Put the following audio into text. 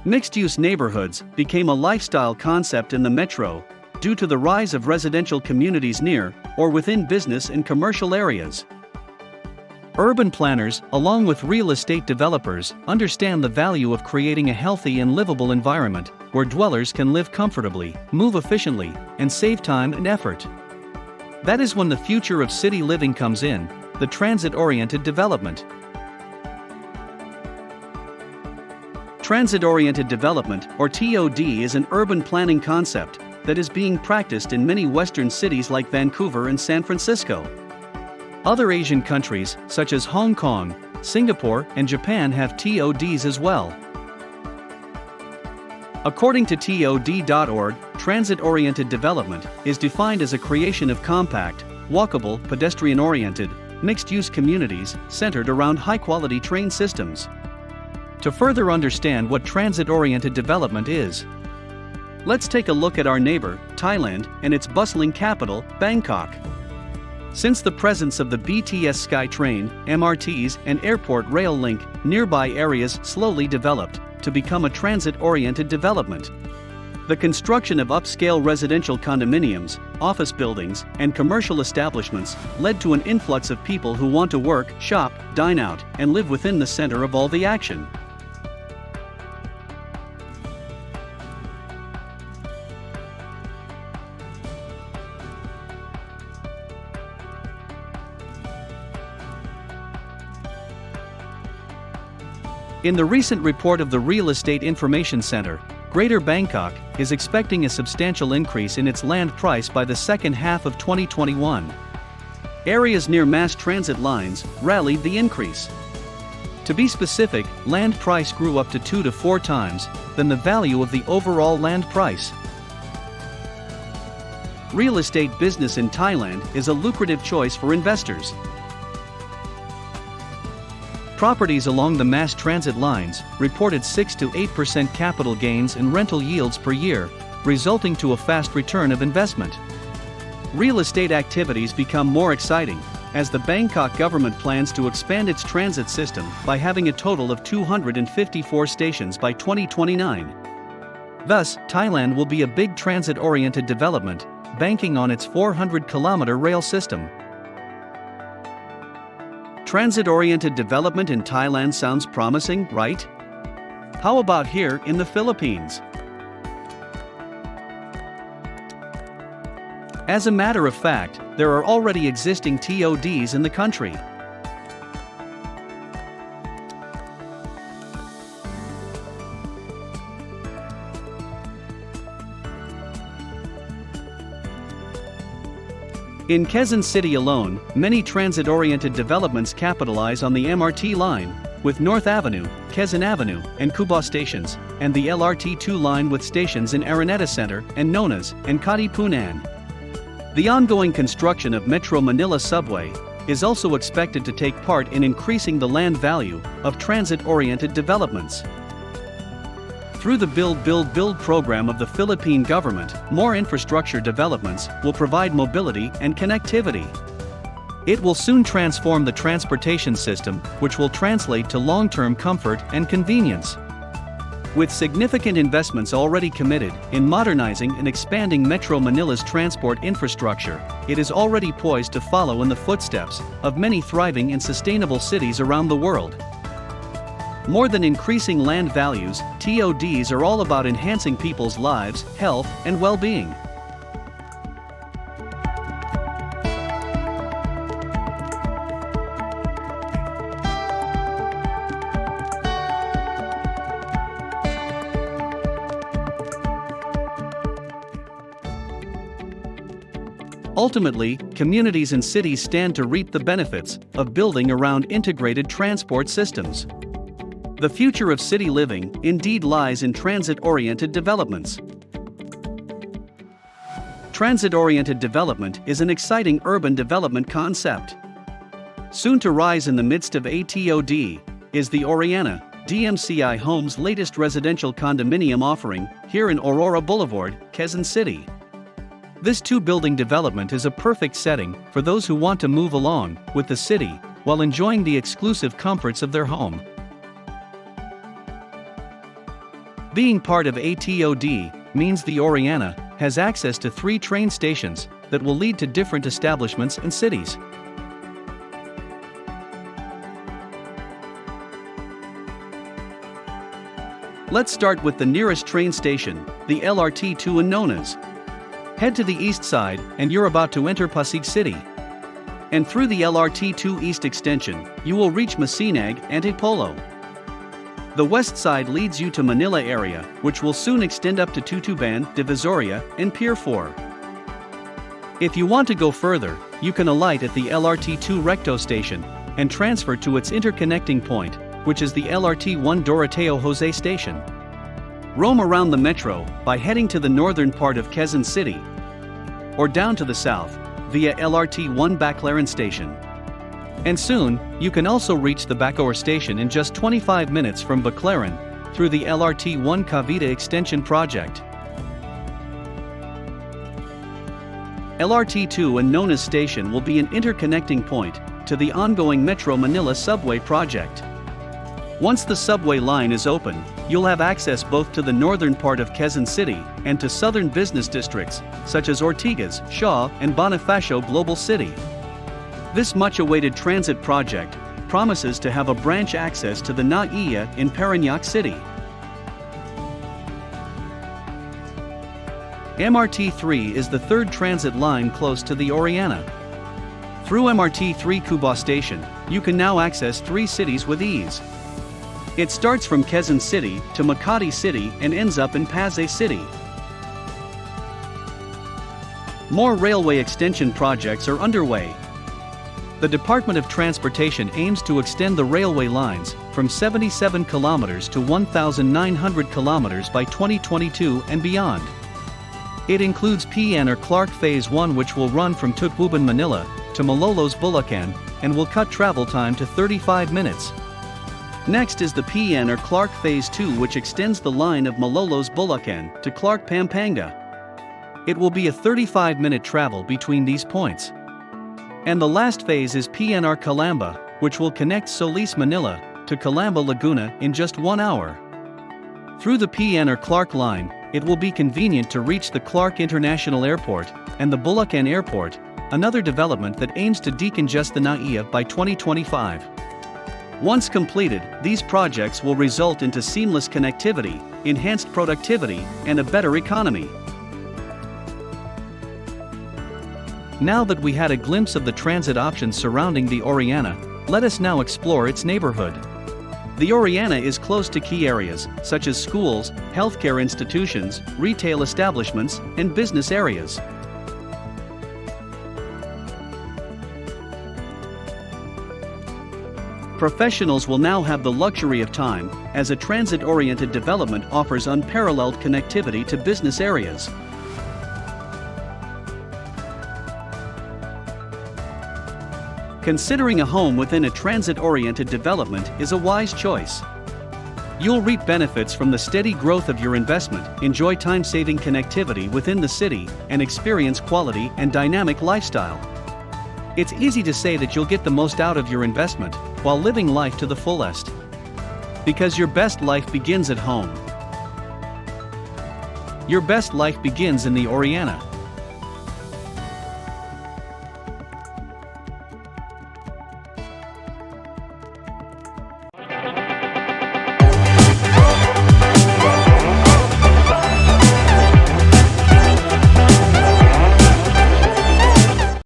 Mixed-use neighborhoods became a lifestyle concept in the metro due to the rise of residential communities near or within business and commercial areas. Urban planners, along with real estate developers, understand the value of creating a healthy and livable environment where dwellers can live comfortably, move efficiently, and save time and effort. That is when the future of city living comes in, the transit-oriented development. Transit-oriented development, or TOD, is an urban planning concept that is being practiced in many Western cities like Vancouver and San Francisco. Other Asian countries, such as Hong Kong, Singapore, and Japan, have TODs as well. According to TOD.org, transit-oriented development is defined as a creation of compact, walkable, pedestrian-oriented, mixed-use communities centered around high-quality train systems. To further understand what transit-oriented development is, let's take a look at our neighbor, Thailand, and its bustling capital, Bangkok. Since the presence of the BTS SkyTrain, MRTs, and airport rail link, nearby areas slowly developed to become a transit-oriented development. The construction of upscale residential condominiums, office buildings, and commercial establishments led to an influx of people who want to work, shop, dine out, and live within the center of all the action. In the recent report of the Real Estate Information Center, Greater Bangkok is expecting a substantial increase in its land price by the second half of 2021. Areas near mass transit lines rallied the increase. To be specific, land price grew up to 2 to 4 times than the value of the overall land price. Real estate business in Thailand is a lucrative choice for investors. Properties along the mass transit lines reported 6 to 8% capital gains in rental yields per year, resulting to a fast return of investment. Real estate activities become more exciting as the Bangkok government plans to expand its transit system by having a total of 254 stations by 2029. Thus, Thailand will be a big transit-oriented development, banking on its 400-kilometer rail system. Transit-oriented development in Thailand sounds promising, right? How about here in the Philippines? As a matter of fact, there are already existing TODs in the country. In Quezon City alone, many transit-oriented developments capitalize on the MRT line, with North Avenue, Quezon Avenue, and Cubao stations, and the LRT2 line with stations in Araneta Center and Nonas and Katipunan. The ongoing construction of Metro Manila subway is also expected to take part in increasing the land value of transit-oriented developments. Through the Build program of the Philippine government, more infrastructure developments will provide mobility and connectivity. It will soon transform the transportation system, which will translate to long-term comfort and convenience. With significant investments already committed in modernizing and expanding Metro Manila's transport infrastructure, it is already poised to follow in the footsteps of many thriving and sustainable cities around the world. More than increasing land values, TODs are all about enhancing people's lives, health, and well-being. Ultimately, communities and cities stand to reap the benefits of building around integrated transport systems. The future of city living indeed lies in transit-oriented developments. Transit-oriented development is an exciting urban development concept. Soon to rise in the midst of ATOD is the Oriana, DMCI Homes' latest residential condominium offering here in Aurora Boulevard, Quezon City. This two-building development is a perfect setting for those who want to move along with the city while enjoying the exclusive comforts of their home. Being part of ATOD means the Oriana has access to 3 train stations that will lead to different establishments and cities. Let's start with the nearest train station, the LRT2 in Nonas. Head to the east side and you're about to enter Pasig City. And through the LRT2 East extension, you will reach Masinag and Antipolo. The west side leads you to Manila area, which will soon extend up to Tutuban, Divisoria, and Pier 4. If you want to go further, you can alight at the LRT2 Recto station and transfer to its interconnecting point, which is the LRT1 Doroteo Jose station. Roam around the metro by heading to the northern part of Quezon City or down to the south via LRT1 Baclaran station. And soon, you can also reach the Bacoor station in just 25 minutes from Baclaran through the LRT1 Cavite extension project. LRT2 and Nonas station will be an interconnecting point to the ongoing Metro Manila subway project. Once the subway line is open, you'll have access both to the northern part of Quezon City and to southern business districts, such as Ortigas, Shaw, and Bonifacio Global City. This much-awaited transit project promises to have a branch access to the NAIA in Parañaque City. MRT3 is the third transit line close to the Oriana. Through MRT3 Cubao Station, you can now access 3 cities with ease. It starts from Quezon City to Makati City and ends up in Pasay City. More railway extension projects are underway. The Department of Transportation aims to extend the railway lines from 77 kilometers to 1,900 kilometers by 2022 and beyond. It includes PN or Clark Phase 1, which will run from Tutuban, Manila to Malolos, Bulacan, and will cut travel time to 35 minutes. Next is the PN or Clark Phase 2, which extends the line of Malolos, Bulacan to Clark, Pampanga. It will be a 35-minute travel between these points. And the last phase is PNR Calamba, which will connect Solis, Manila to Calamba, Laguna in just 1 hour. Through the PNR Clark line, it will be convenient to reach the Clark International Airport and the Bulacan Airport, another development that aims to decongest the NAIA by 2025. Once completed, these projects will result into seamless connectivity, enhanced productivity, and a better economy. Now that we had a glimpse of the transit options surrounding the Oriana, let us now explore its neighborhood. The Oriana is close to key areas, such as schools, healthcare institutions, retail establishments, and business areas. Professionals will now have the luxury of time, as a transit-oriented development offers unparalleled connectivity to business areas. Considering a home within a transit-oriented development is a wise choice. You'll reap benefits from the steady growth of your investment, enjoy time-saving connectivity within the city, and experience quality and dynamic lifestyle. It's easy to say that you'll get the most out of your investment while living life to the fullest. Because your best life begins at home. Your best life begins in the Oriana.